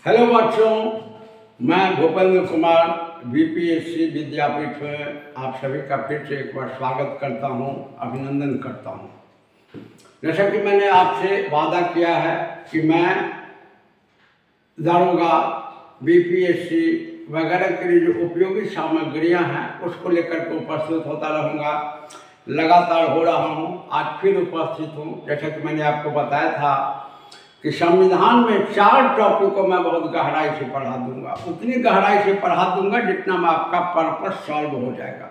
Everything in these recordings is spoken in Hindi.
हेलो बच्चों, मैं भूपेंद्र कुमार बीपीएससी विद्यापीठ में आप सभी का फिर से एक बार स्वागत करता हूं, अभिनंदन करता हूं। जैसा कि मैंने आपसे वादा किया है कि मैं दारोगा बीपीएससी वगैरह की जो उपयोगी सामग्रियां हैं उसको लेकर के उपस्थित होता रहूँगा। लगातार हो रहा हूँ, आज फिर उपस्थित हूँ। जैसा कि मैंने आपको बताया था कि संविधान में 4 टॉपिक को मैं बहुत गहराई से पढ़ा दूंगा, उतनी गहराई से पढ़ा दूंगा जितना में आपका पर्पस सॉल्व हो जाएगा।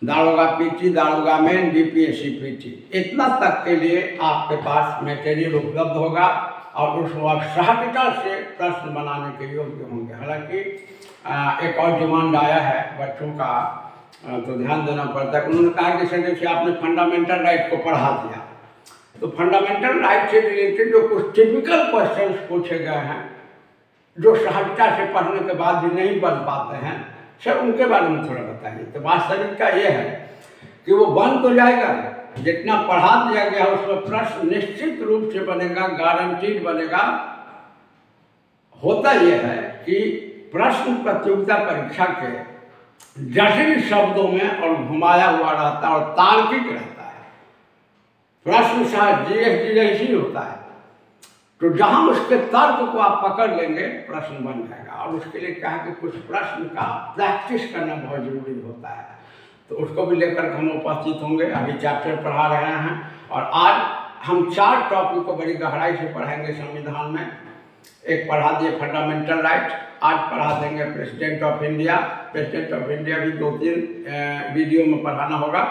दारोगा पीटी, दारोगा मेन, बीपीएससी पीटी, इतना तक के लिए आपके पास मटेरियल उपलब्ध होगा और उसको आप सहजता से प्रश्न बनाने के योग्य होंगे। हालांकि एक और डिमांड आया है बच्चों का, तो ध्यान देना पड़ता है। उन्होंने कहा कि सर जैसे आपने फंडामेंटल राइट को पढ़ा दिया, तो फंडामेंटल राइट से रिलेटेड जो कुछ टिपिकल क्वेश्चंस पूछे गए हैं जो सहजता से पढ़ने के बाद भी नहीं बन पाते हैं, सर उनके बारे में थोड़ा बताइए। तो वास्तविकता ये है कि वो बन तो जाएगा, जितना पढ़ा दिया गया है उसमें प्रश्न निश्चित रूप से बनेगा, गारंटीड बनेगा। होता यह है कि प्रश्न प्रतियोगिता परीक्षा के जटिल शब्दों में और घुमाया हुआ रहता है और तार्किक रहता है। प्रश्न शायद जीएस जैसी होता है, तो जहां उसके तर्क को आप पकड़ लेंगे प्रश्न बन जाएगा। और उसके लिए क्या है कि कुछ प्रश्न का प्रैक्टिस करना बहुत जरूरी होता है, तो उसको भी लेकर हम उपस्थित होंगे। अभी चैप्टर पढ़ा रहे हैं और आज हम 4 टॉपिक को बड़ी गहराई से पढ़ाएंगे संविधान में। एक पढ़ा दिए फंडामेंटल राइट, आज पढ़ा देंगे president of India. President of India भी 2-3 वीडियो में पढ़ाना होगा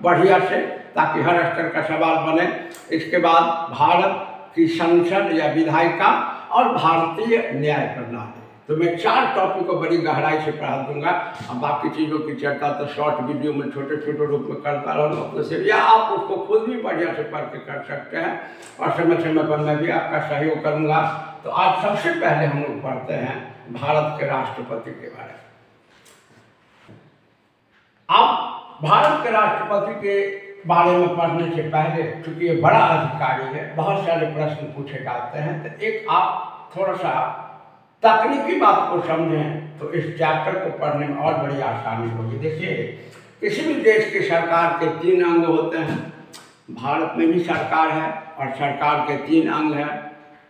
बढ़िया से, ताकि हर स्तर का सवाल बने। इसके बाद भारत की संसद या विधायिका और भारतीय न्याय प्रणाली। तो मैं 4 टॉपिक को बड़ी गहराई से पढ़ा दूंगा। अब बाकी चीज़ों की चर्चा तो शॉर्ट वीडियो में छोटे छोटे रूप में करता रहूँगा, तो सिर्फ या आप उसको खुद भी बढ़िया से पढ़ के कर सकते हैं और समय समय पर मैं भी आपका सहयोग करूँगा। तो आज सबसे पहले हम लोग पढ़ते हैं भारत के राष्ट्रपति के बारे में। अब भारत के राष्ट्रपति के बारे में पढ़ने से पहले, चूंकि ये बड़ा अधिकारी है, बहुत सारे प्रश्न पूछे जाते हैं, तो एक आप थोड़ा सा तकनीकी बात को समझें तो इस चैप्टर को पढ़ने में और बड़ी आसानी होगी। देखिए, किसी भी देश की सरकार के 3 अंग होते हैं। भारत में भी सरकार है और सरकार के 3 अंग हैं,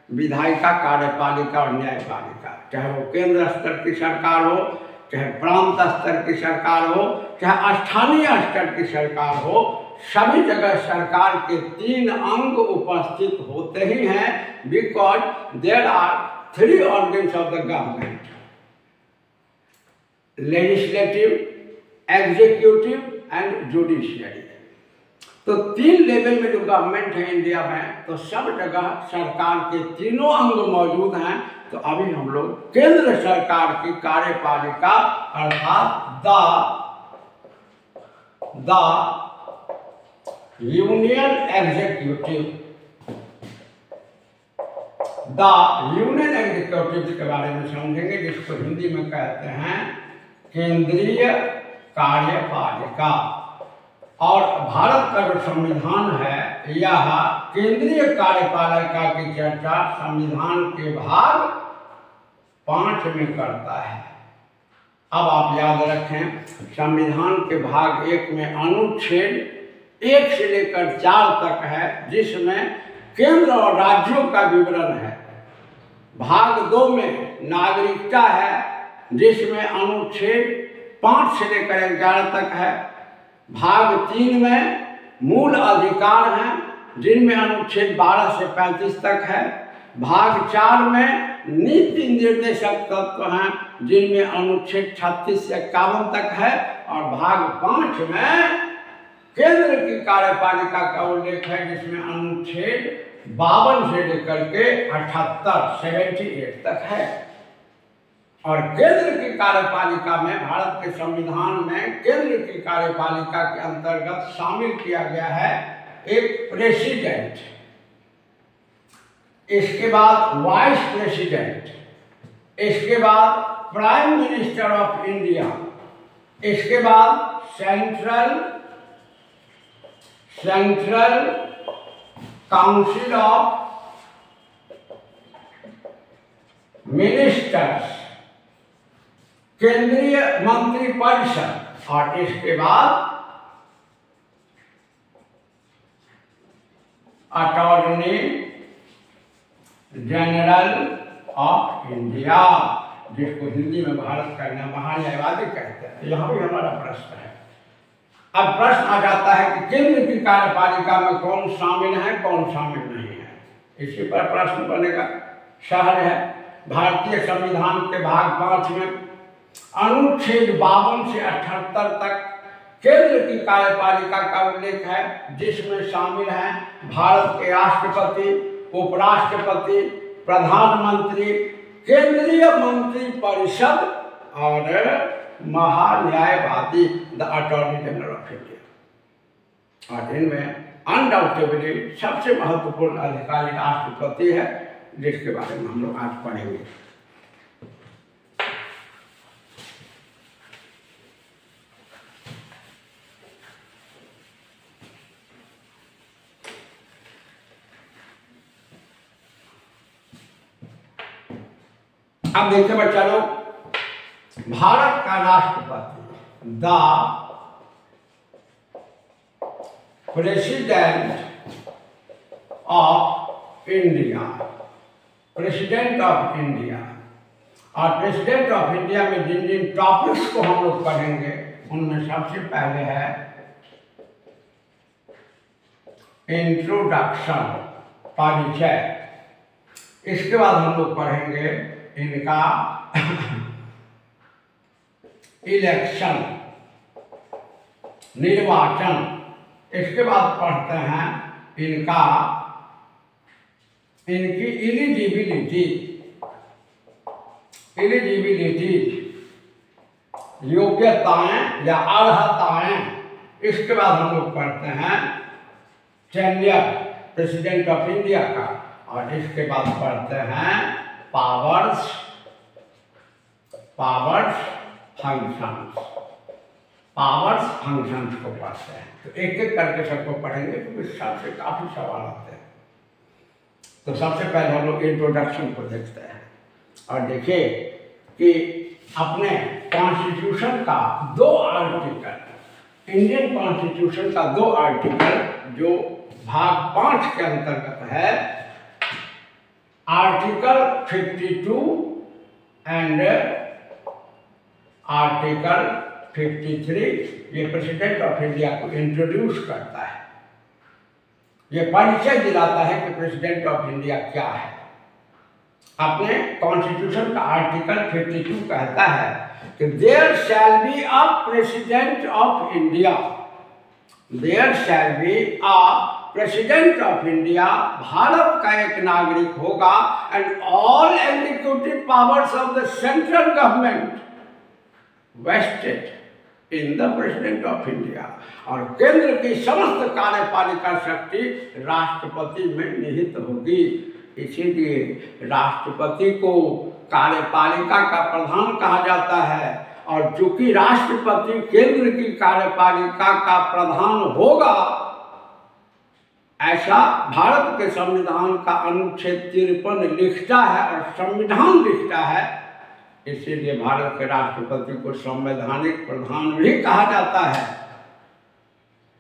विधायिका, कार्यपालिका और न्यायपालिका। चाहे वो केंद्र स्तर की सरकार हो, चाहे प्रांत स्तर की सरकार हो, चाहे स्थानीय स्तर की सरकार हो, सभी जगह सरकार के 3 अंग उपस्थित होते ही हैं, because there are 3 organs of the government: legislative, executive and judiciary. तो 3 लेवल में जो गवर्नमेंट है इंडिया में, तो सब जगह सरकार के तीनों अंग मौजूद हैं। तो अभी हम लोग केंद्र सरकार की कार्यपालिका अर्थात द यूनियन एग्जीक्यूटिव के बारे में समझेंगे, जिसको हिंदी में कहते हैं केंद्रीय कार्यपालिका। और भारत का जो संविधान है, यह केंद्रीय कार्यपालिका की चर्चा संविधान के भाग 5 में करता है। अब आप याद रखें, संविधान के भाग 1 में अनुच्छेद 1 से लेकर 4 तक है, जिसमें केंद्र और राज्यों का विवरण है। भाग 2 में नागरिकता है, जिसमें अनुच्छेद 5 से लेकर 11 तक है। भाग 3 में मूल अधिकार हैं, जिनमें अनुच्छेद 12 से 35 तक है। भाग 4 में नीति निर्देशक तत्व हैं, जिनमें अनुच्छेद 36 से 51 तक है। और भाग 5 में केंद्र की कार्यपालिका का उल्लेख है, जिसमें अनुच्छेद 52 से लेकर के 78 तक है। और केंद्र की कार्यपालिका में, भारत के संविधान में केंद्र की कार्यपालिका के अंतर्गत शामिल किया गया है एक प्रेसिडेंट, इसके बाद वाइस प्रेसिडेंट, इसके बाद प्राइम मिनिस्टर ऑफ इंडिया, इसके बाद सेंट्रल काउंसिल ऑफ मिनिस्टर्स, केंद्रीय मंत्रिपरिषद, और इसके बाद अटॉर्नी जनरल ऑफ इंडिया, जिसको हिंदी में भारत का महान्यायवादी कहते हैं। यहाँ भी हमारा प्रश्न है। अब प्रश्न आ जाता है कि केंद्र की कार्यपालिका में कौन शामिल है, कौन शामिल नहीं है। इसी पर प्रश्न बनेगा। शहर है भारतीय संविधान के भाग 5 में अनुच्छेद 52 से 78 तक केंद्र की कार्यपालिका का उल्लेख है, जिसमें शामिल हैं भारत के राष्ट्रपति, उपराष्ट्रपति, प्रधानमंत्री, केंद्रीय मंत्रिपरिषद और महान्यायवादी, the attorney general of India. और इनमें अनडाउटेबली सबसे महत्वपूर्ण अधिकारी राष्ट्रपति है, जिसके बारे में हम लोग आज पढ़ेंगे। अब देखिए बच्चा लोग, भारत का राष्ट्रपति the President of India, president of India. और प्रेसिडेंट ऑफ इंडिया में जिन जिन टॉपिक्स को हम लोग पढ़ेंगे उनमें सबसे पहले है इंट्रोडक्शन, परिचय। इसके बाद हम लोग पढ़ेंगे इनका इलेक्शन, निर्वाचन। इसके बाद पढ़ते हैं इनकी एलिजिबिलिटी, योग्यताएं या अर्हताएं। इसके बाद हम लोग पढ़ते हैं टेन्योर, प्रेसिडेंट ऑफ इंडिया का। और इसके बाद पढ़ते हैं पावर्स, फंक्शंस को पढ़ते हैं। तो एक एक करके सबको पढ़ेंगे, तो इस हिसाब से काफी सवाल आते हैं। तो सबसे पहले हम लोग इंट्रोडक्शन को देखते हैं। और देखिए कि अपने कॉन्स्टिट्यूशन का 2 आर्टिकल, इंडियन कॉन्स्टिट्यूशन का 2 आर्टिकल जो भाग 5 के अंतर्गत है, आर्टिकल 52 एंड आर्टिकल 53, ये प्रेसिडेंट ऑफ इंडिया को इंट्रोड्यूस करता है। ये परिचय दिलाता है कि प्रेसिडेंट ऑफ इंडिया क्या है। अपने कॉन्स्टिट्यूशन का आर्टिकल 52 कहता है कि there shall be a President of India, there shall be a President of India, Bharat का एक नागरिक होगा, and all executive powers of the central government vested in the President of India. और केंद्र की समस्त कार्यपालिका शक्ति राष्ट्रपति में निहित होगी। इसीलिए राष्ट्रपति को कार्यपालिका का प्रधान कहा जाता है। और चूंकि राष्ट्रपति केंद्र की कार्यपालिका का प्रधान होगा, ऐसा भारत के संविधान का अनुच्छेद 53 लिखता है और संविधान लिखता है। इसीलिए भारत के राष्ट्रपति को संवैधानिक प्रधान भी कहा जाता है।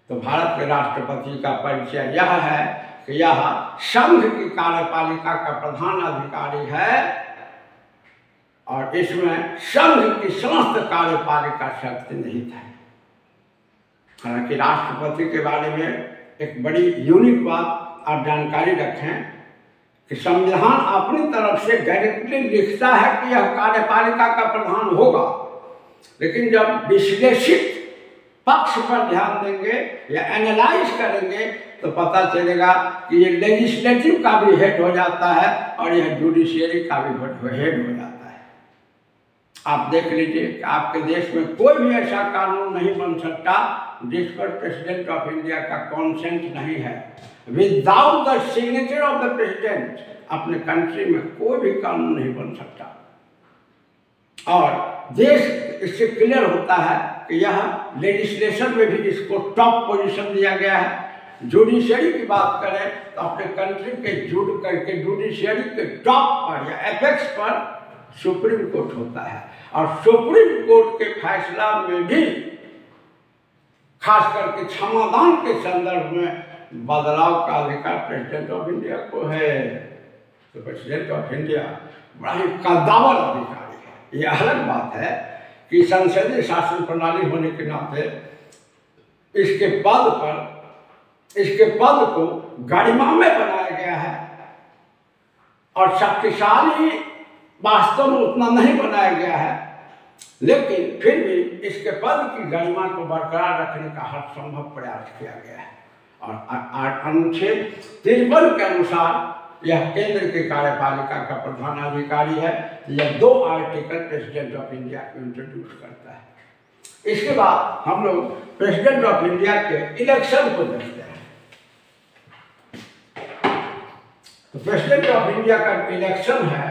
तो भारत के राष्ट्रपति का परिचय यह है कि यह संघ की कार्यपालिका का प्रधान अधिकारी है, और इसमें संघ की समस्त कार्यपालिका शक्ति निहित है। हालांकि राष्ट्रपति के बारे में एक बड़ी यूनिक बात आप जानकारी रखें कि संविधान अपनी तरफ से डायरेक्टली लिखता है कि यह कार्यपालिका का प्रधान होगा, लेकिन जब विश्लेषित पक्ष पर ध्यान देंगे या एनालाइज करेंगे तो पता चलेगा कि ये लेजिस्लेटिव का भी हेड हो जाता है और यह जुडिशियरी का भी हेड हो जाता है। आप देख लीजिए कि आपके देश में कोई भी ऐसा कानून नहीं बन सकता जिस पर प्रेसिडेंट ऑफ इंडिया का कॉन्सेंट नहीं है। Without the signature of the president अपने कंट्री में कोई भी कानून नहीं बन सकता। और देश इससे क्लियर होता है कि यह लेजिस्लेशन में भी इसको टॉप पोजीशन दिया गया है। जुडिशरी की बात करें तो अपने कंट्री के जुडिशरी के टॉप पर या एपेक्स पर सुप्रीम कोर्ट होता है, और सुप्रीम कोर्ट के फैसला में भी खास करके क्षमादान के संदर्भ में बदलाव का अधिकार प्रेसिडेंट ऑफ इंडिया को है। तो प्रेसिडेंट ऑफ इंडिया बड़ा ही कद्दावर अधिकारी है। यह अलग बात है कि संसदीय शासन प्रणाली होने के नाते इसके पद को गरिमा में बनाया गया है, और शक्तिशाली वास्तव में उतना नहीं बनाया गया है, लेकिन फिर भी इसके पद की गरिमा को बरकरार रखने का हर संभव प्रयास किया गया है। और अनुच्छेद 53 के अनुसार यह केंद्र की कार्यपालिका का प्रधान अधिकारी है। यह 2 आर्टिकल प्रेसिडेंट ऑफ इंडिया को इंट्रोड्यूस करता है। इसके बाद हम लोग प्रेसिडेंट ऑफ इंडिया के इलेक्शन को देखते हैं। तो प्रेसिडेंट ऑफ इंडिया का इलेक्शन है,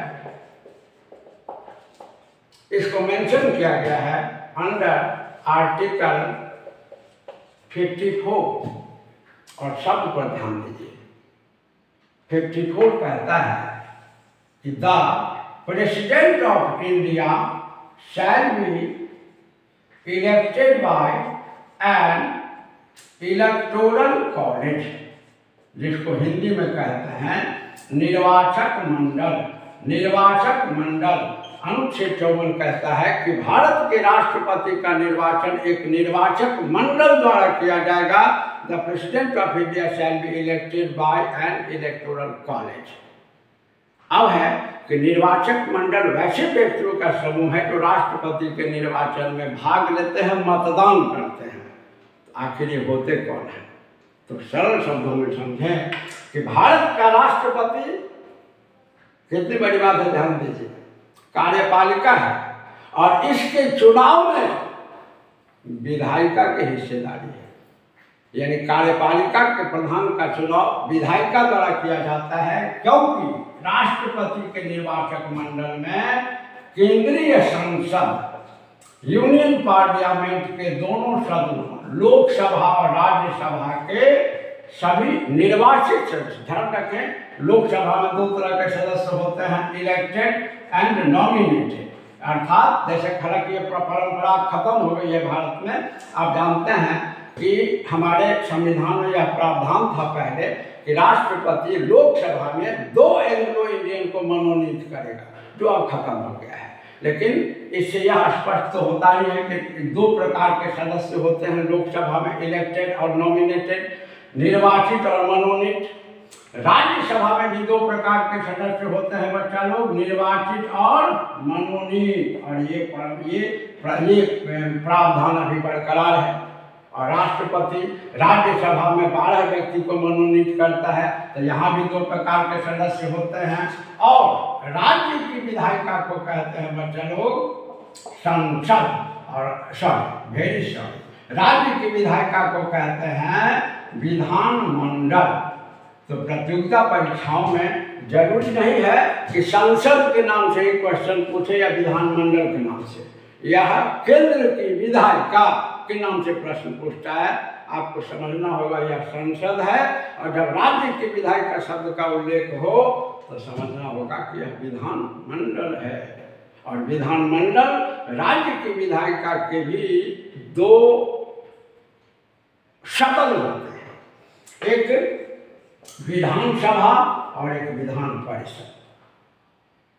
इसको मेंशन किया गया है अंडर आर्टिकल 54, और शब्द पर ध्यान दीजिए। 54 कहता है कि the President of India shall be elected by N electoral college, जिसको हिंदी में कहते हैं निर्वाचक मंडल। निर्वाचक मंडल अनुच्छेद 54 कहता है कि भारत के राष्ट्रपति का निर्वाचन एक निर्वाचक मंडल द्वारा किया जाएगा। The President of India shall be elected by N electoral college. अब है कि निर्वाचक मंडल वैसे व्यक्तियों का समूह है जो राष्ट्रपति के निर्वाचन में भाग लेते हैं, मतदान करते हैं। तो आखिर ये होते कौन है? तो सरल शब्दों में समझें कि भारत का राष्ट्रपति, कितनी बड़ी बात है, ध्यान दीजिए, कार्यपालिका है, और इसके चुनाव में विधायिका की हिस्सेदारी है। यानी कार्यपालिका के प्रधान का चुनाव विधायिका द्वारा किया जाता है, क्योंकि राष्ट्रपति के निर्वाचक मंडल में केंद्रीय संसद यूनियन पार्लियामेंट के दोनों सदनों, लोकसभा और राज्यसभा के सभी निर्वाचित सदस्य, ध्यान रखें लोकसभा में 2 तरह के सदस्य होते हैं, इलेक्टेड एंड नॉमिनेटेड। अर्थात जैसे हालांकि ये परंपरा खत्म हो गई है भारत में, आप जानते हैं कि हमारे संविधान में यह प्रावधान था पहले कि राष्ट्रपति लोकसभा में 2 एंग्लो इंडियन को मनोनीत करेगा, जो अब खत्म हो गया है। लेकिन इससे यह स्पष्ट तो होता ही है कि 2 प्रकार के सदस्य होते हैं लोकसभा में, इलेक्टेड और नॉमिनेटेड, निर्वाचित और मनोनीत। राज्यसभा में भी 2 प्रकार के सदस्य होते हैं बच्चा लोग, निर्वाचित और मनोनीत, और ये प्रावधान अभी बरकरार है। और राष्ट्रपति राज्यसभा में 12 व्यक्ति को मनोनीत करता है, तो यहाँ भी 2 प्रकार के सदस्य होते हैं। और राज्य की विधायिका को कहते हैं बच्चा लोग संसद, और वेरी सॉरी, राज्य की विधायिका को कहते हैं विधानमंडल। तो प्रतियोगिता परीक्षाओं में जरूरी नहीं है कि संसद के नाम से ही क्वेश्चन पूछे या विधानमंडल के नाम से, यह केंद्र की विधायिका के नाम से प्रश्न पूछता है। आपको समझना होगा यह संसद है, और जब राज्य की विधायिका शब्द का उल्लेख हो तो समझना होगा कि यह विधानमंडल है। और विधानमंडल राज्य की विधायिका के भी 2 सदन होते हैं, एक विधानसभा और एक विधान परिषद।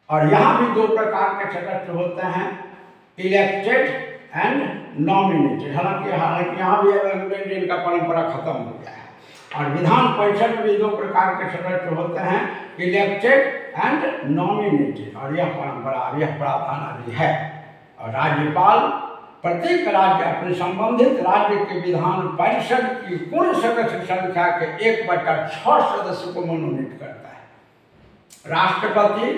और यहाँ भी 2 प्रकार के सदस्य होते हैं, इलेक्टेड एंड नॉमिनेटेड। हालांकि यहाँ भी इंडियन का परंपरा खत्म हो गया है। और विधान परिषद में भी 2 प्रकार के सदस्य होते हैं, इलेक्टेड एंड नॉमिनेटेड, और यह परंपरा, यह प्रावधान अभी है। और राज्यपाल प्रत्येक राज्य अपने संबंधित राज्य के विधान परिषद की कुल सदस्य संख्या के 1/6 सदस्य को मनोनीत करता है। राष्ट्रपति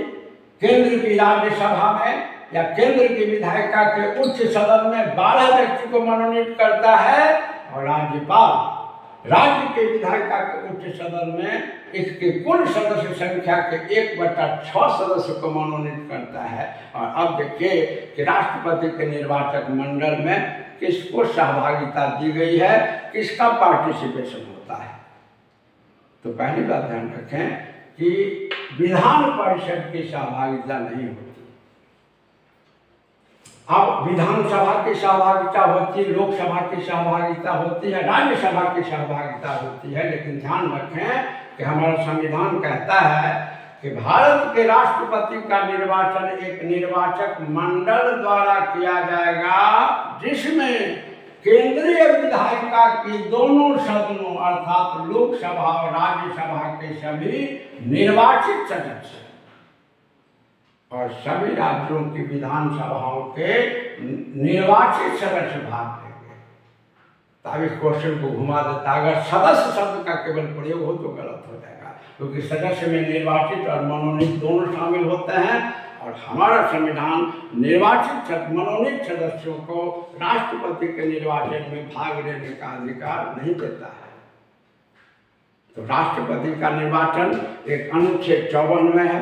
केंद्र की राज्यसभा में या केंद्र की विधायिका के उच्च सदन में 12 व्यक्ति को मनोनीत करता है, और राज्यपाल राज्य के विधायिका के उच्च सदन में इसके कुल सदस्य संख्या के 1/6 सदस्य को मनोनीत करता है। और अब देखिए कि राष्ट्रपति के निर्वाचक मंडल में किसको सहभागिता दी गई है, किसका पार्टिसिपेशन होता है। तो पहली बात ध्यान रखें कि विधान परिषद की सहभागिता नहीं होती। अब विधानसभा की सहभागिता होती है, लोकसभा की सहभागिता होती है, राज्यसभा की सहभागिता होती है, लेकिन ध्यान रखें कि हमारा संविधान कहता है कि भारत के राष्ट्रपति का निर्वाचन एक निर्वाचक मंडल द्वारा किया जाएगा, जिसमें केंद्रीय विधायिका की दोनों सदनों अर्थात लोकसभा और राज्यसभा के सभी निर्वाचित सदस्य और सभी राज्यों की विधानसभाओं के निर्वाचित सदस्य भाग लेंगे। तब इस क्वेश्चन को घुमा देता है, अगर सदस्य शब्द का केवल प्रयोग हो तो गलत हो जाएगा, क्योंकि सदस्य में निर्वाचित और मनोनीत दोनों शामिल होते हैं, और हमारा संविधान निर्वाचित मनोनीत सदस्यों को राष्ट्रपति के निर्वाचन में भाग लेने का अधिकार नहीं देता है। तो राष्ट्रपति का निर्वाचन एक अनुच्छेद 54 में है।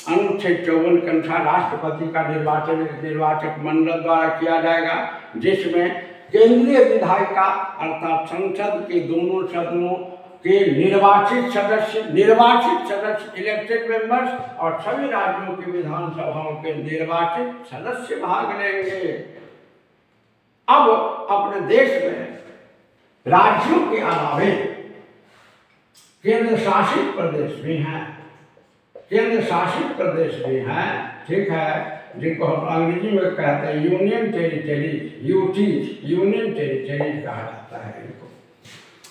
अनुच्छेद 54 के अनुसार राष्ट्रपति का निर्वाचन एक निर्वाचक मंडल द्वारा किया जाएगा, जिसमें केंद्रीय विधायिका अर्थात संसद के दोनों सदनों के निर्वाचित सदस्य इलेक्टेड मेंबर्स और सभी राज्यों की विधानसभाओं के निर्वाचित सदस्य भाग लेंगे। अब अपने देश में राज्यों के अलावे केंद्र शासित प्रदेश भी हैं, ठीक है, जिनको हम अंग्रेजी में कहते हैं यूनियन टेरिटरीज, यूनियन टेरिटरीज कहा जाता है इनको।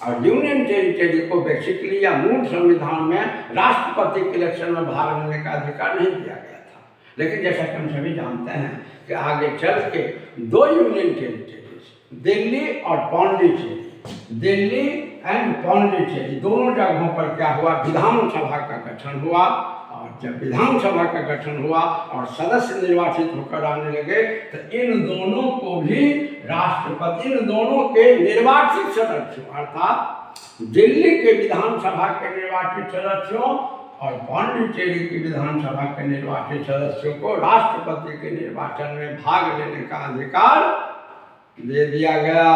और यूनियन टेरिटरी को बेसिकली या मूल संविधान में राष्ट्रपति के इलेक्शन में भाग लेने का अधिकार नहीं दिया गया था, लेकिन जैसा कि हम सभी जानते हैं कि आगे चल के दो यूनियन टेरिटरीज, दिल्ली और पौंडीचेरी, दिल्ली एंड पौंडीचेरी दोनों जगहों पर क्या हुआ, विधानसभा का गठन हुआ। और जब विधानसभा का गठन हुआ और सदस्य निर्वाचित होकर आने लगे, तो इन दोनों को भी राष्ट्रपति, इन दोनों के निर्वाचित सदस्यों अर्थात दिल्ली के विधानसभा के निर्वाचित सदस्यों और पौंडीचेरी की विधानसभा के निर्वाचित सदस्यों को राष्ट्रपति के निर्वाचन में भाग लेने का अधिकार दे दिया गया।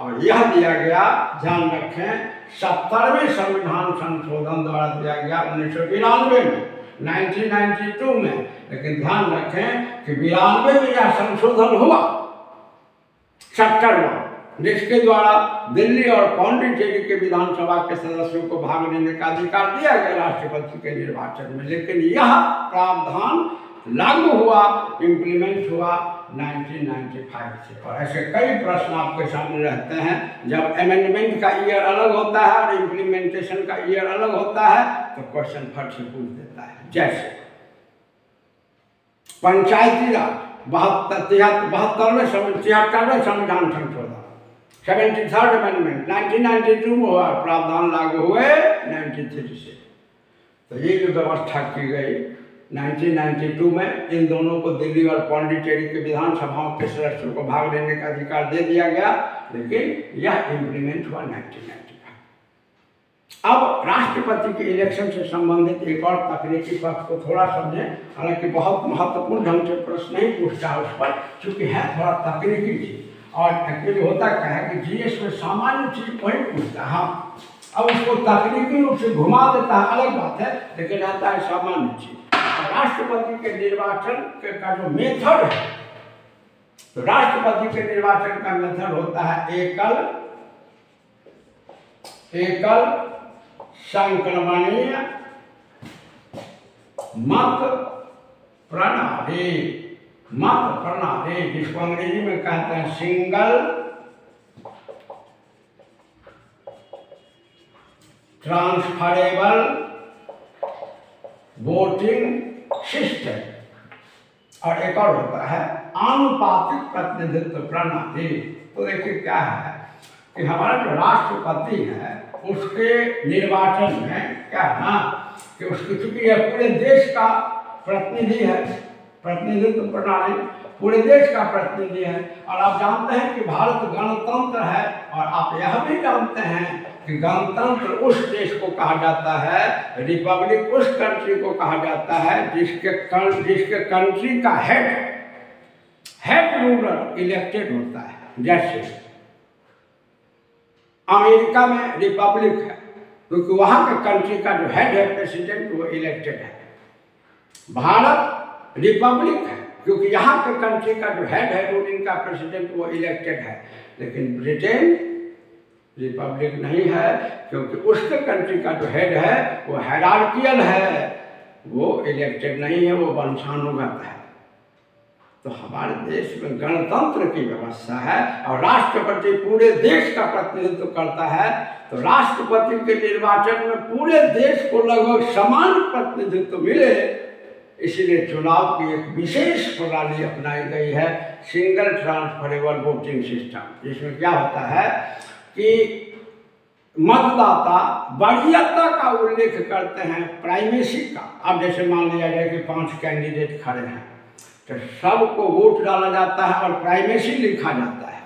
और यह दिया गया, ध्यान रखें, 70वें संविधान संशोधन द्वारा दिया गया 1992 में, 1992 में। लेकिन ध्यान रखें कि 92 में यह संशोधन हुआ 70वां, जिसके द्वारा दिल्ली और पौंडीचेरी के विधानसभा के सदस्यों को भाग लेने का अधिकार दिया गया राष्ट्रपति के निर्वाचन में। लेकिन यह प्रावधान लागू हुआ, इम्प्लीमेंट हुआ 1995 से। और ऐसे कई प्रश्न आपके सामने रहते हैं, जब अमेंडमेंट का ईयर अलग होता है और इम्प्लीमेंटेशन का ईयर अलग होता है तो क्वेश्चन फट से पूछ देता है। जैसे पंचायती राज 73वें संविधान संशोधन, 73rd अमेंडमेंट 1992 में हुआ, प्रावधान लागू हुए 93 से। तो ये जो व्यवस्था की गई 1992 में, इन दोनों को दिल्ली और पौंडीचेरी के विधानसभाओं के सदस्यों को भाग लेने का अधिकार दे दिया गया, लेकिन यह इम्प्लीमेंट हुआ 1995। अब राष्ट्रपति के इलेक्शन से संबंधित एक और तकनीकी पक्ष को थोड़ा समझें, हालांकि बहुत महत्वपूर्ण ढंग से प्रश्न नहीं पूछता है उस पर, चूंकि है थोड़ा तकनीकी चीज। और एक्चुअली होता क्या है कि जीएस में सामान्य चीज वही पूछता है, अब उसको तकनीकी रूप से घुमा देता है, अलग बात है, लेकिन रहता है सामान्य चीज। राष्ट्रपति के निर्वाचन का जो मेथड है, तो राष्ट्रपति के निर्वाचन का मेथड होता है एकल संक्रमणीय मत प्रणाली, जिसको अंग्रेजी में कहते हैं सिंगल ट्रांसफरेबल वोटिंग सिस्टम। और एक और होता है आनुपातिक प्रतिनिधित्व प्रणाली। तो देखिए क्या है कि हमारा जो राष्ट्रपति है उसके निर्वाचन में क्या है ना कि उसकी, चूंकि यह पूरे देश का प्रतिनिधि है, प्रतिनिधित्व प्रणाली पूरे देश का प्रतिनिधि है। और आप जानते हैं कि भारत गणतंत्र है, और आप यह भी जानते हैं कि गणतंत्र उस देश को कहा जाता है, रिपब्लिक उस कंट्री को कहा जाता है जिसके कंट्री का हेड रूलर इलेक्टेड होता है। जैसे अमेरिका में रिपब्लिक है, क्योंकि वहाँ के कंट्री का जो हेड है प्रेसिडेंट वो इलेक्टेड है। भारत रिपब्लिक है क्योंकि यहाँ के कंट्री का जो हेड है रूलिंग का प्रेसिडेंट वो इलेक्टेड है। लेकिन ब्रिटेन रिपब्लिक नहीं है क्योंकि उसके कंट्री का जो हेड है वो हायरार्कियल है, वो इलेक्टेड नहीं है, वो वंशानुगत है। तो हमारे देश में गणतंत्र की व्यवस्था है और राष्ट्रपति पूरे देश का प्रतिनिधित्व करता है। तो राष्ट्रपति के निर्वाचन में पूरे देश को लगभग समान प्रतिनिधित्व मिले, इसलिए चुनाव की एक विशेष प्रणाली अपनाई गई है, सिंगल ट्रांसफरेबल वोटिंग सिस्टम। जिसमें क्या होता है कि मतदाता वरीयता का उल्लेख करते हैं, प्राइमेसी का। अब जैसे मान लिया जाए कि 5 कैंडिडेट खड़े हैं तो सबको वोट डाला जाता है और प्राइमेसी लिखा जाता है।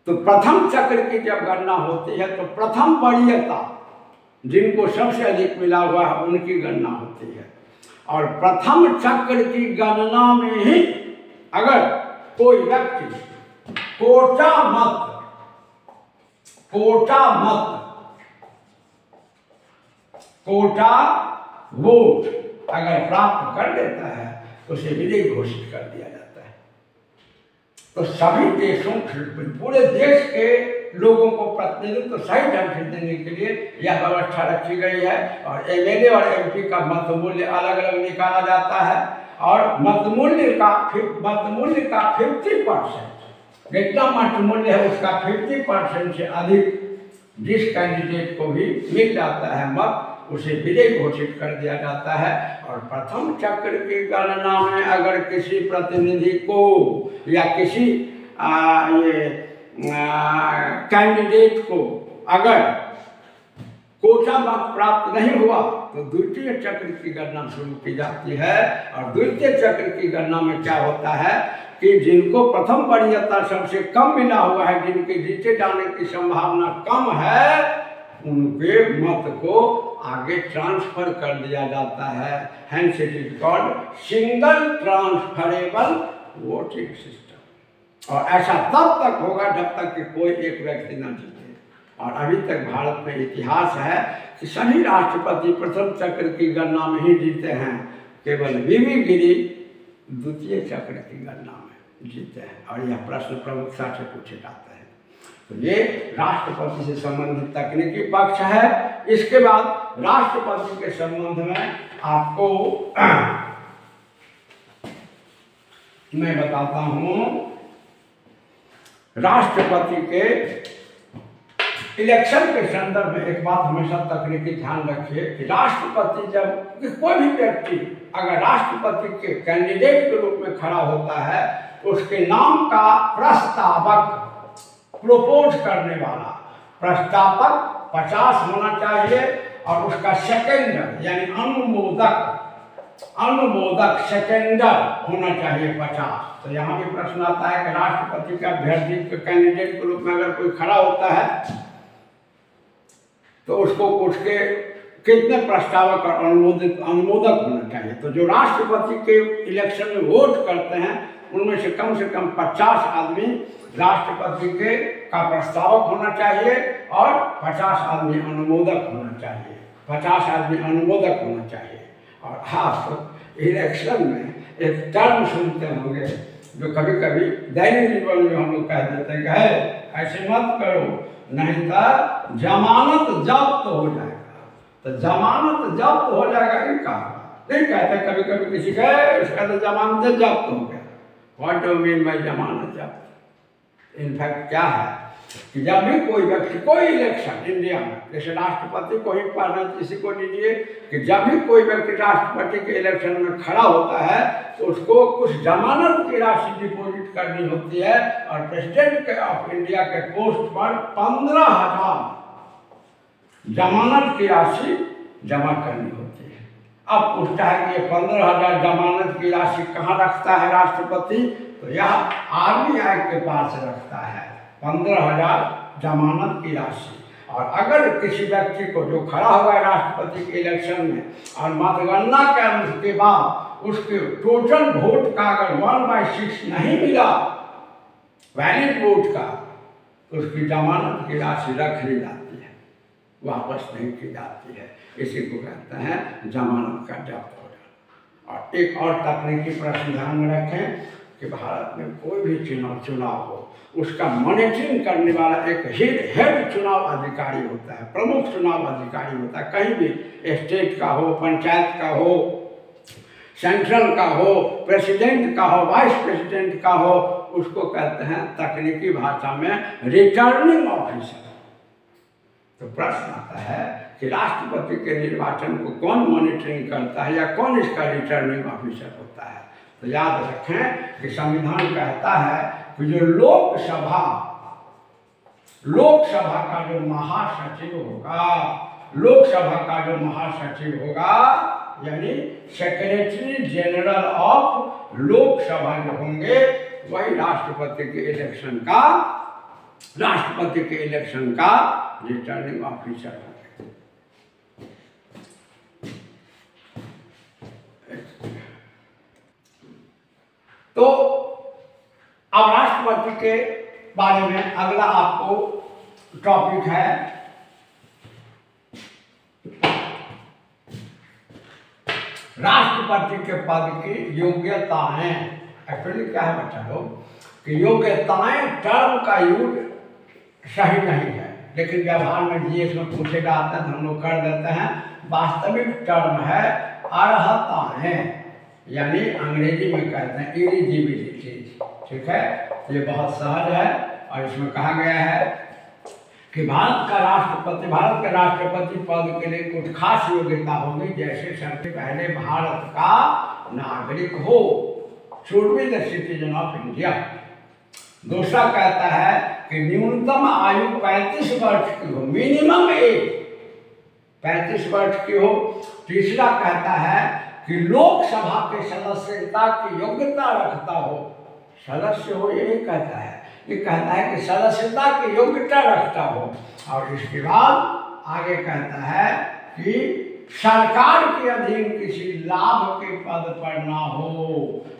तो प्रथम चक्र की जब गणना होती है तो प्रथम वरीयता जिनको सबसे अधिक मिला हुआ है उनकी गणना होती है। और प्रथम चक्र की गणना में ही अगर कोई व्यक्ति कोटा वोट अगर प्राप्त कर लेता है तो उसे विजयी घोषित कर दिया जाता है। तो सभी देशों, पूरे देश के लोगों को प्रतिनिधित्व सही ढंग से देने के लिए यह व्यवस्था रखी गई है। और एमएलए और एमपी का मत मूल्य अलग अलग निकाला जाता है और मत मूल्य का 50%, जितना मत मूल्य है उसका 50% से अधिक जिस कैंडिडेट को भी मिल जाता है मत, उसे विजयी घोषित कर दिया जाता है। और प्रथम चक्र की गणना में अगर किसी प्रतिनिधि को या किसी कैंडिडेट को अगर कोटा मत प्राप्त नहीं हुआ तो द्वितीय चक्र की गणना शुरू की जाती है। और द्वितीय चक्र की गणना में क्या होता है कि जिनको प्रथम वरीयता सबसे कम मिला हुआ है, जिनके जीते जाने की संभावना कम है, उनके मत को आगे ट्रांसफर कर दिया जाता है। Hence it is called single transferable voting system. और ऐसा तब तक होगा जब तक कि कोई एक व्यक्ति न जीते। और अभी तक भारत में इतिहास है कि सभी राष्ट्रपति प्रथम चक्र की गणना में ही जीते हैं, केवल वीवी गिरी द्वितीय चक्र की गणना में जीते हैं। और यह प्रश्न प्रमुखता से पूछे जाते हैं। तो ये राष्ट्रपति से संबंधित तकनीकी पक्ष है। इसके बाद राष्ट्रपति के संबंध में आपको मैं बताता हूं, राष्ट्रपति के इलेक्शन के संदर्भ में एक बात हमेशा तकनीकी ध्यान रखिए कि राष्ट्रपति जब कोई भी व्यक्ति अगर राष्ट्रपति के कैंडिडेट के रूप में खड़ा होता है तो उसके नाम का प्रस्तावक, प्रोपोज करने वाला प्रस्तावक 50 होना चाहिए और उसका सेकेंडर यानी अनुमोदक सेकेंडर होना चाहिए 50। तो यहाँ भी प्रश्न आता है कि राष्ट्रपति का अभ्यर्थी के कैंडिडेट के रूप में अगर कोई खड़ा होता है तो उसको उसके कितने प्रस्तावक और अनुमोदक होना चाहिए। तो जो राष्ट्रपति के इलेक्शन में वोट करते हैं उनमें से कम 50 आदमी राष्ट्रपति के का प्रस्तावक होना चाहिए और 50 आदमी अनुमोदक होना चाहिए, 50 आदमी अनुमोदक होना चाहिए। और आप इलेक्शन में एक टर्म सुनते होंगे जो कभी कभी दैनिक जीवन में हम लोग कह देते हैं कि ऐसे मत करो नहीं तो जमानत जब्त हो जाएगा। तो जमानत जब्त हो जाएगा ये कहा नहीं कहते, कभी कभी किसी का उसका तो जमानत जब्त हो गया। व्हाट डू मीन बाय जमानत जब्त? इनफैक्ट क्या है कि जब भी कोई व्यक्ति कोई इलेक्शन इंडिया में, जैसे राष्ट्रपति को ही पढ़ना किसी को लीजिए कि जब भी कोई व्यक्ति राष्ट्रपति के इलेक्शन में खड़ा होता है तो उसको कुछ जमानत की राशि डिपॉजिट करनी होती है। और प्रेसिडेंट ऑफ इंडिया के पोस्ट पर 15,000 जमानत की राशि जमा करनी होती है। अब पूछता है कि ये 15,000 जमानत की राशि कहाँ रखता है राष्ट्रपति? तो यह आर्मी एक्ट के पास रखता है 15,000 जमानत की राशि। और अगर किसी व्यक्ति को जो खड़ा हुआ है राष्ट्रपति के इलेक्शन में और मतगणना के बाद उसके टोटल वोट का अगर 1/6 नहीं मिला वैलिड वोट का, तो उसकी जमानत की राशि रख ली जाती है। वापस नहीं की जाती है। इसी को कहते हैं जमानत का जब्त हो जाना। और एक और तकनीकी प्रश्न ध्यान में रखें कि भारत में कोई भी चुनाव हो, उसका मॉनिटरिंग करने वाला एक हेड चुनाव अधिकारी होता है, प्रमुख चुनाव अधिकारी होता है। कहीं भी स्टेट का हो, पंचायत का हो, सेंट्रल का हो, प्रेसिडेंट का हो, वाइस प्रेसिडेंट का हो, उसको कहते हैं तकनीकी भाषा में रिटर्निंग ऑफिसर। तो प्रश्न आता है कि राष्ट्रपति के निर्वाचन को कौन मॉनिटरिंग करता है या कौन इसका रिटर्निंग ऑफिसर होता है? तो याद रखें कि संविधान कहता है कि जो लोकसभा का जो महासचिव होगा, लोकसभा का जो महासचिव होगा, यानी सेक्रेटरी जनरल ऑफ लोकसभा जो होंगे, वही राष्ट्रपति के इलेक्शन का रिटर्निंग ऑफिसर होंगे। तो अब राष्ट्रपति के बारे में अगला आपको टॉपिक है राष्ट्रपति के पद की योग्यताएं। एक्चुअली क्या है बच्चा लोग कि योग्यताएं टर्म का यूज सही नहीं है, लेकिन व्यवहार में जीएस में पूछे जाते हैं तो हम लोग कर देते हैं। वास्तविक टर्म है अर्हताएं, यानी अंग्रेजी में कहते हैं एलिजिबिलिटी। ठीक है, ये बहुत सहज है और इसमें कहा गया है कि भारत के राष्ट्रपति पद के लिए कुछ खास योग्यता होगी, जैसे सबसे पहले भारत का नागरिक हो, should be the citizen of India. दूसरा कहता है कि न्यूनतम आयु 35 वर्ष की हो, मिनिमम एज 35 वर्ष की हो। तीसरा कहता है कि लोकसभा के सदस्यता की योग्यता रखता हो, सदस्य हो, ये कहता है, ये कहता है कि सदस्यता की योग्यता रखता हो। और इसके बाद आगे कहता है कि सरकार के अधीन किसी लाभ के पद पर ना हो,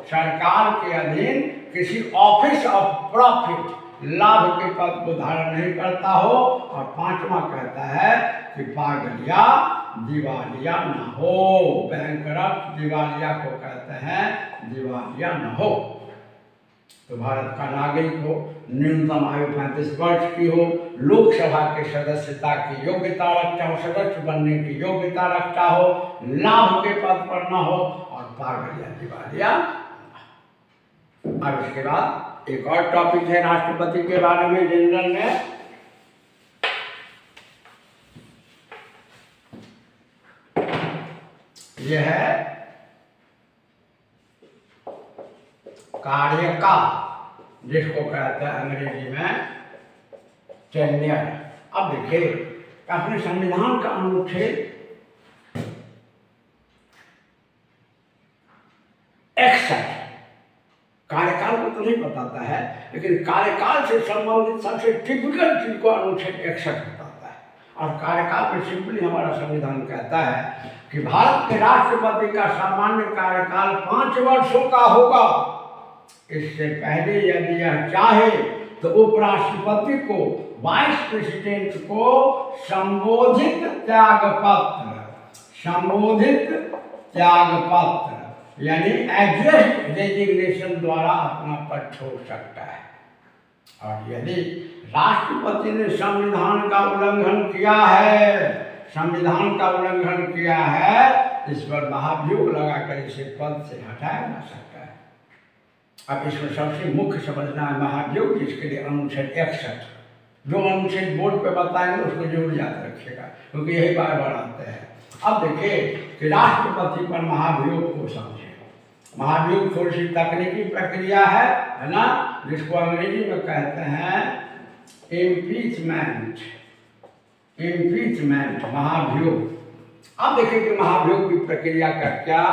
सरकार के अधीन किसी ऑफिस ऑफ प्रॉफिट लाभ के पद को धारण नहीं करता हो। और पांचवा कहता है कि पागलिया दिवालिया न हो, बैंकरप्ट दिवालिया को कहते हैं, दिवालिया न हो। तो भारत का नागरिक हो, न्यूनतम आयु 35 वर्ष की हो, लोकसभा के सदस्यता की योग्यता रखता हो, सदस्य बनने की योग्यता रखता हो, लाभ के पद पर न हो और पागलिया दिवालिया। अब इसके बाद एक और टॉपिक है राष्ट्रपति के बारे में जनरल में, यह है कार्यकाल, जिसको कहते हैं अंग्रेजी में टेन्योर। अब देखिए अपने संविधान का अनुच्छेद 61 कार्यकाल को तो नहीं बताता है, लेकिन कार्यकाल से संबंधित सबसे टिपिकल चीज को अनुच्छेद 61 बताता है। और कार्यकाल में सिंपली हमारा संविधान कहता है कि भारत के राष्ट्रपति का सामान्य कार्यकाल 5 वर्षों का होगा। इससे पहले यदि यह चाहे तो उपराष्ट्रपति को, वाइस प्रेसिडेंट को संबोधित त्यागपत्र यानी एड्रेस रेजिग्नेशन द्वारा अपना पद छोड़ सकता है। और यदि राष्ट्रपति ने संविधान का उल्लंघन किया है, इस पर महाभियोग लगाकर इसे पद से हटाया जा सकता है। अब इसमें सबसे मुख्य समझना है महाभियोग, जिसके लिए अनुच्छेद 61, जो अनुच्छेद बोर्ड पे बताएंगे उसको जरूर याद रखिएगा, क्योंकि यही बार बार आते हैं। अब देखिए कि राष्ट्रपति पर महाभियोग को समझे। महाभियोग थोड़ी सी तकनीकी प्रक्रिया है ना, जिसको अंग्रेजी में कहते हैं इम्पीचमेंट, महाभियोग। अब देखिए कि महाभियोग की प्रक्रिया का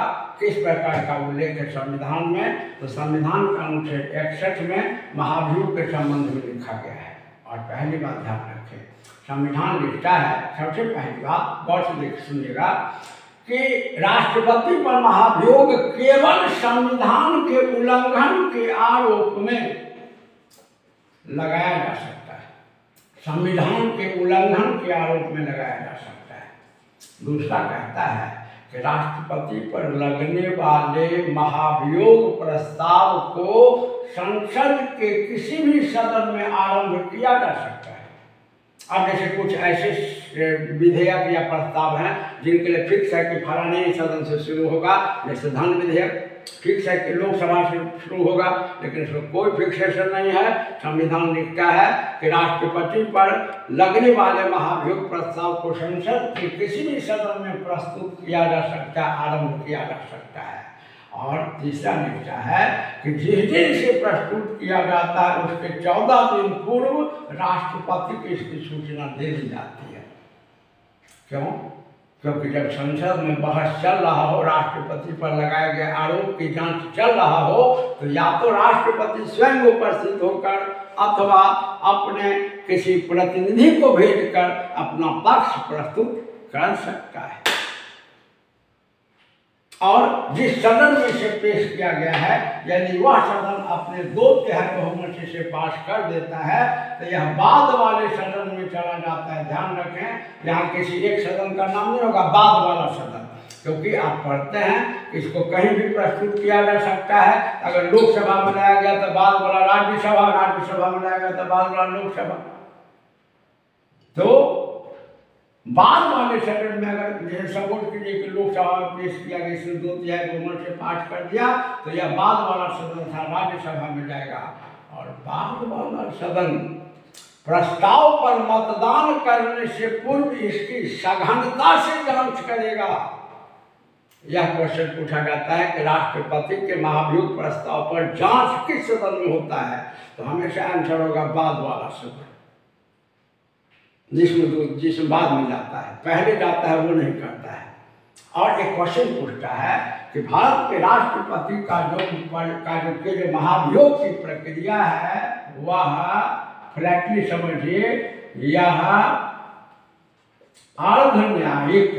किस प्रकार का उल्लेख है संविधान में। तो संविधान का अनुच्छेद 61 में महाभियोग के संबंध में लिखा गया है। और पहली बात ध्यान रखें, संविधान लिखता है, सबसे पहली बात गौर से देख सुनिएगा कि राष्ट्रपति पर महाभियोग केवल संविधान के उल्लंघन के आरोप में लगाया जा सकता है। संविधान के उल्लंघन के आरोप में लगाया जा सकता है। दूसरा कहता है कि राष्ट्रपति पर लगने वाले महाभियोग प्रस्ताव को संसद के किसी भी सदन में आरंभ किया जा सकता है। अब जैसे कुछ ऐसे विधेयक या प्रस्ताव हैं जिनके लिए फिक्स है कि फलाने सदन से शुरू होगा, जैसे धन विधेयक फिक्स है कि लोकसभा से शुरू होगा, लेकिन इसमें कोई फिक्सेशन नहीं है। संविधान लिखता है कि राष्ट्रपति पर लगने वाले महाभियोग प्रस्ताव को संसद के किसी भी सदन में प्रस्तुत किया जा सकता है, आरंभ किया जा सकता है। और तीसरा लिखता है कि जिस दिन से प्रस्तुत किया जाता है उसके 14 दिन पूर्व राष्ट्रपति को इसकी सूचना दे दी जाती है। क्यों? क्योंकि जब संसद में बहस चल रहा हो, राष्ट्रपति पर लगाए गए आरोप की जांच चल रहा हो, तो या तो राष्ट्रपति स्वयं उपस्थित होकर अथवा अपने किसी प्रतिनिधि को भेजकर अपना पक्ष प्रस्तुत कर सकता है। और जिस सदन में इसे पेश किया गया है, यदि वह सदन अपने 2/3 बहुमत से पास कर देता है तो यह बाद वाले सदन में चला जाता है। ध्यान रखें, यहाँ किसी एक सदन का नाम नहीं होगा, बाद वाला सदन, क्योंकि आप पढ़ते हैं कि इसको कहीं भी प्रस्तुत किया जा सकता है। अगर लोकसभा में लाया गया तो बाद वाला राज्यसभा, राज्यसभा में लाया गया तो बाद वाला लोकसभा। तो बाद वाले सदन में अगर जैसे सपोर्ट कीजिए कि लोकसभा में पेश किया गया, इसने 2/3 बहुमत से पास कर दिया, तो यह बाद वाला सदन था, राज्यसभा में जाएगा। और बाद वाला सदन प्रस्ताव पर मतदान करने से पूर्व इसकी सघनता से जांच करेगा। यह क्वेश्चन पूछा जाता है कि राष्ट्रपति के महाभियोग प्रस्ताव पर जांच किस सदन में होता है, तो हमेशा आंसर होगा बाद वाला सदन, जिसमें बाद में जाता है, पहले जाता है वो नहीं करता है। और एक क्वेश्चन पूछता है कि भारत के राष्ट्रपति का जो महाभियोग की प्रक्रिया है वह फ्लैटली समझिए, यह अर्धन्यायिक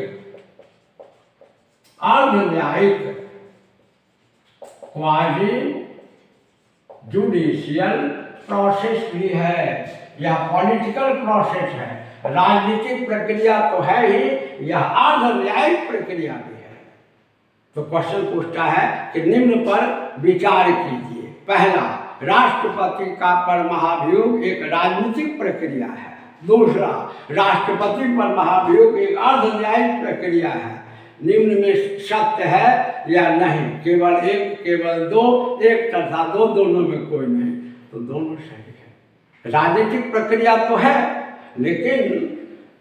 क्वाजी जुडिशियल प्रोसेस भी है, यह पॉलिटिकल प्रोसेस है। राजनीतिक प्रक्रिया तो है ही, यह अर्धन्यायिक प्रक्रिया भी है। तो क्वेश्चन पूछता है कि निम्न पर विचार कीजिए। पहला, राष्ट्रपति का पर महाभियोग एक राजनीतिक प्रक्रिया है। दूसरा, राष्ट्रपति पर महाभियोग एक अर्धन्यायिक प्रक्रिया है। निम्न में सत्य है या नहीं? केवल एक, केवल दो, एक तथा दो, दोनों में कोई नहीं। तो दोनों सही है। राजनीतिक प्रक्रिया तो है, लेकिन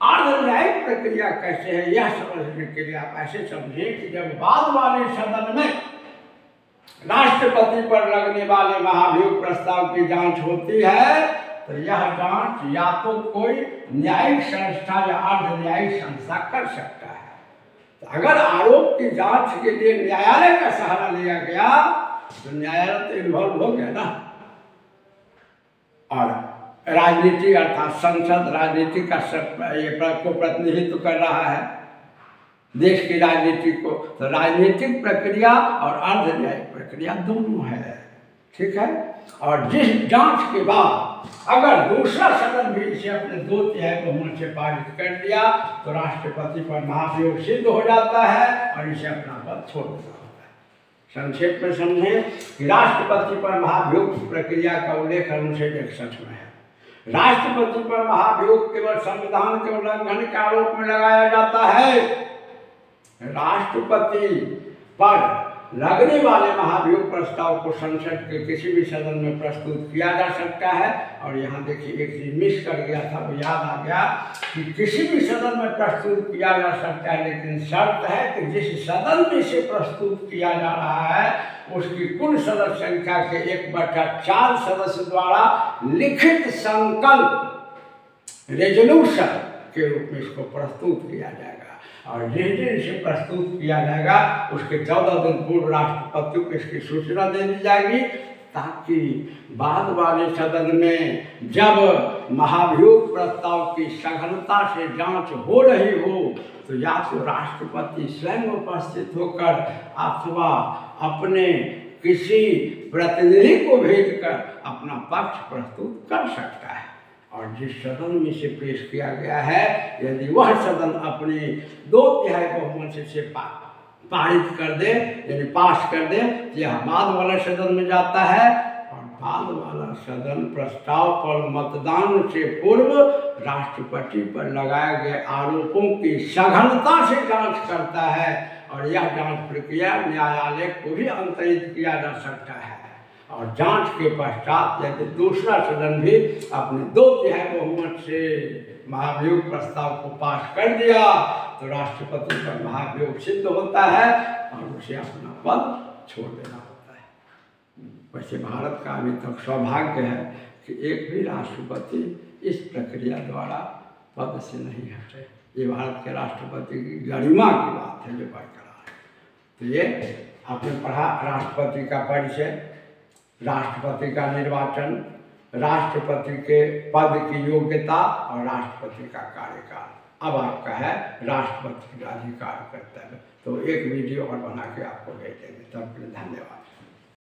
अर्धन्यायिक प्रक्रिया कैसे है यह समझने के लिए आप ऐसे समझिए कि जब बाद वाले सदन में राष्ट्रपति पर लगने वाले महाभियोग प्रस्ताव की जांच होती है, तो यह जांच या तो कोई न्यायिक संस्था या अर्धन्यायिक संस्था कर सकता है। तो अगर आरोप की जांच के लिए न्यायालय का सहारा लिया गया तो न्यायालय तो इन्वॉल्व हो गया ना। और राजनीति अर्थात संसद राजनीति का को प्रतिनिधित्व कर रहा है, देश की राजनीति को। तो राजनीतिक प्रक्रिया और अर्धन्यायिक प्रक्रिया दोनों है, ठीक है। और जिस जांच के बाद अगर दूसरा सदन भी इसे अपने 2/3 बहुमत से पारित कर दिया तो राष्ट्रपति पर महाभियोग सिद्ध हो जाता है और इसे अपना पद छोड़ देता होता है। संक्षेप में समझें कि राष्ट्रपति पर महाभियोग की प्रक्रिया का उल्लेख अनुच्छेद 61 में है। राष्ट्रपति पर महाभियोग केवल संविधान के उल्लंघन के आरोप में लगाया जाता है। राष्ट्रपति पर लगने वाले महाभियोग प्रस्ताव को संसद के किसी भी सदन में प्रस्तुत किया जा सकता है। और यहाँ देखिए एक चीज मिस कर गया था, वो याद आ गया कि किसी भी सदन में प्रस्तुत किया जा सकता है, लेकिन शर्त है कि जिस सदन में से प्रस्तुत किया जा रहा है उसकी कुल सदस्य संख्या के 1/4 सदस्य द्वारा लिखित संकल्प रेजोल्यूशन के रूप में इसको प्रस्तुत किया जाएगा। और जिस दिन इसे प्रस्तुत किया जाएगा उसके 14 दिन पूर्व राष्ट्रपति को इसकी सूचना दे दी जाएगी, ताकि बाद वाले सदन में जब महाभियोग प्रस्ताव की सघनता से जांच हो रही हो तो या तो राष्ट्रपति स्वयं उपस्थित होकर अथवा अपने किसी प्रतिनिधि को भेजकर अपना पक्ष प्रस्तुत कर सकता है। और जिस सदन में से पेश किया गया है, यदि वह सदन अपने 2/3 बहुमत से पारित कर दे, यानी पास कर दे, तो यह बाद वाला सदन में जाता है। और बाद वाला सदन प्रस्ताव पर मतदान से पूर्व राष्ट्रपति पर लगाए गए आरोपों की सघनता से जांच करता है, और यह जांच प्रक्रिया न्यायालय को भी अंतरित किया जा सकता है। और जांच के पश्चात यदि दूसरा सदन भी अपने 2/3 बहुमत से महाभियोग प्रस्ताव को पास कर दिया, तो राष्ट्रपति पर महाभियोग सिद्ध होता है और उसे अपना पद छोड़ देना होता है। वैसे भारत का अभी तक सौभाग्य है कि एक भी राष्ट्रपति इस प्रक्रिया द्वारा पद से नहीं हटे। ये भारत के राष्ट्रपति की गरिमा की बात है जो बरकरार है। तो ये आपने पढ़ा राष्ट्रपति का परिचय, राष्ट्रपति का निर्वाचन, राष्ट्रपति के पद की योग्यता और राष्ट्रपति का कार्यकाल। अब आपका है राष्ट्रपति का अधिकार कर्तव्य। तो एक वीडियो और बना के आपको भेज देंगे। तब के लिए धन्यवाद।